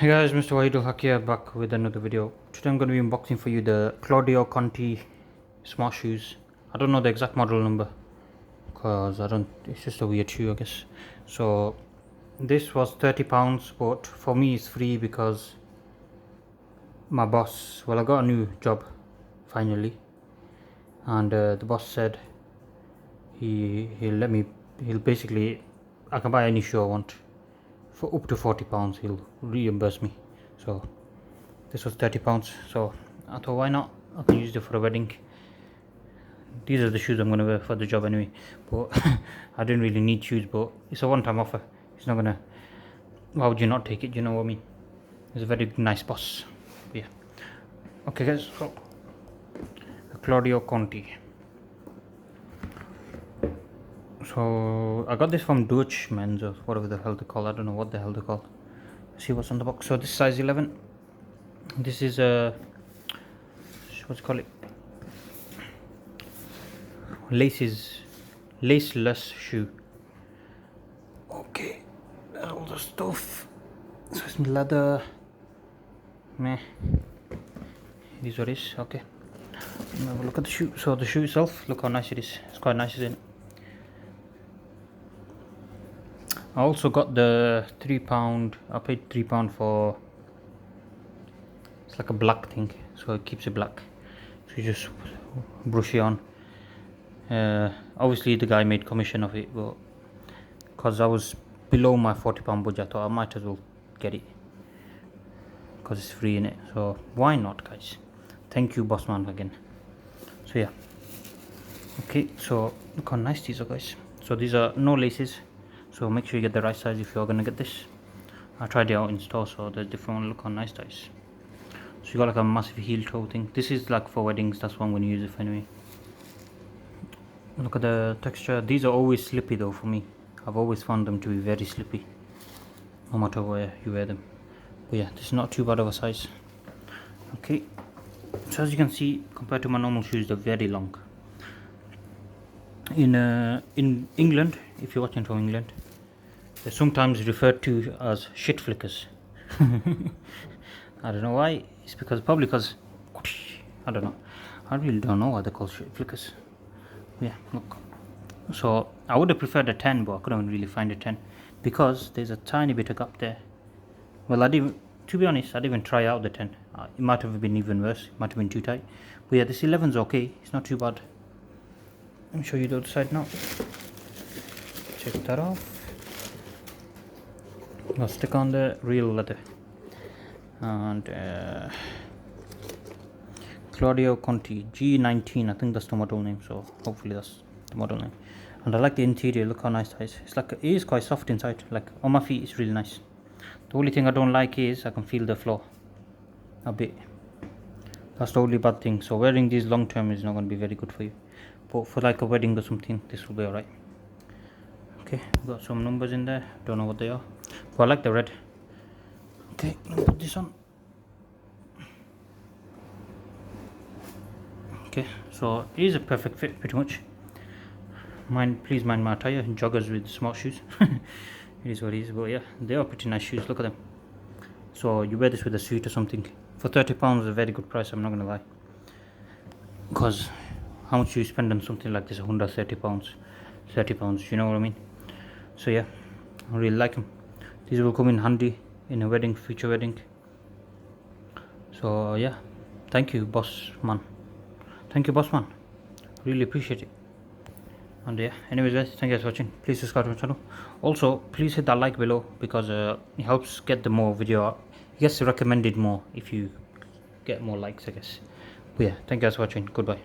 Hey guys, MrWaheedulHaque here, back with another video. Today I'm going to be unboxing for you the Claudio Conti smart shoes. I don't know the exact model number because it's just a weird shoe I guess. So this was £30, but for me it's free because my boss, I got a new job finally, and the boss said he'll basically, I can buy any shoe I want for up to £40. He'll reimburse me. So this was £30, so I thought why not, I can use it for a wedding. These are the shoes I'm going to wear for the job anyway, but I didn't really need shoes, but it's a one-time offer. It's not gonna, why would you not take it, you know what I mean? It's a very nice boss. Yeah, okay guys, so Claudio Conti. So I got this from Dutch Men's or whatever the hell they call. I don't know what the hell they call. See what's on the box. So this is size 11. This is a what's it called, laceless shoe. Okay, that's all the stuff. So it's leather. Meh. It is what it is. Okay, have a look at the shoe. So the shoe itself, look how nice it is. It's quite nice, isn't it? I also got the £3. I paid £3 for, it's like a black thing, so it keeps it black. So you just brush it on. Obviously the guy made commission of it, but because I was below my £40 budget, I thought I might as well get it because it's free in it. So why not, guys? Thank you, bossman, again. So yeah. Okay, so look how nice these are, guys. So these are no laces. So make sure you get the right size if you're gonna get this. I tried it out in store, so there's different one. Look how nice that is. So you got like a massive heel toe thing. This is like for weddings, that's what I'm gonna use it for anyway. Look at the texture. These are always slippy though for me. I've always found them to be very slippy, no matter where you wear them. But yeah, this is not too bad of a size. Okay, so as you can see, compared to my normal shoes, they're very long. In England, if you're watching from England, they're sometimes referred to as shit flickers. I don't know why. It's probably because I don't know. I really don't know why they're called shit flickers. Yeah, look. So I would have preferred a 10, but I couldn't really find a 10 because there's a tiny bit of gap there. Well, to be honest, I didn't even try out the 10. It might have been even worse. It might have been too tight. But yeah, this 11's okay. It's not too bad. Let me show you the other side now. Check that off. I'll stick on the real leather. And Claudio Conti G19, I think that's the model name, so hopefully that's the model name. And I like the interior, look how nice that is. It's like, it is quite soft inside, like on my feet it's really nice. The only thing I don't like is I can feel the floor a bit. That's the only bad thing. So wearing these long term is not going to be very good for you, but for like a wedding or something, this will be alright. Okay, got some numbers in there, don't know what they are, but I like the red. Okay, let me put this on. Okay, so it is a perfect fit pretty much. Please mind my attire, joggers with smart shoes. It is what it is, but yeah, they are pretty nice shoes, look at them. So you wear this with a suit or something. For £30 is a very good price, I'm not gonna lie. Because how much you spend on something like this, £30, you know what I mean? So yeah, I really like them. These will come in handy in a wedding, future wedding. So yeah, thank you, boss man. Thank you, boss man. Really appreciate it. And yeah, anyways guys, thank you guys for watching. Please subscribe to my channel. Also, please hit that like below because it helps get the more video out. It gets recommended more if you get more likes, I guess. But yeah, thank you guys for watching. Goodbye.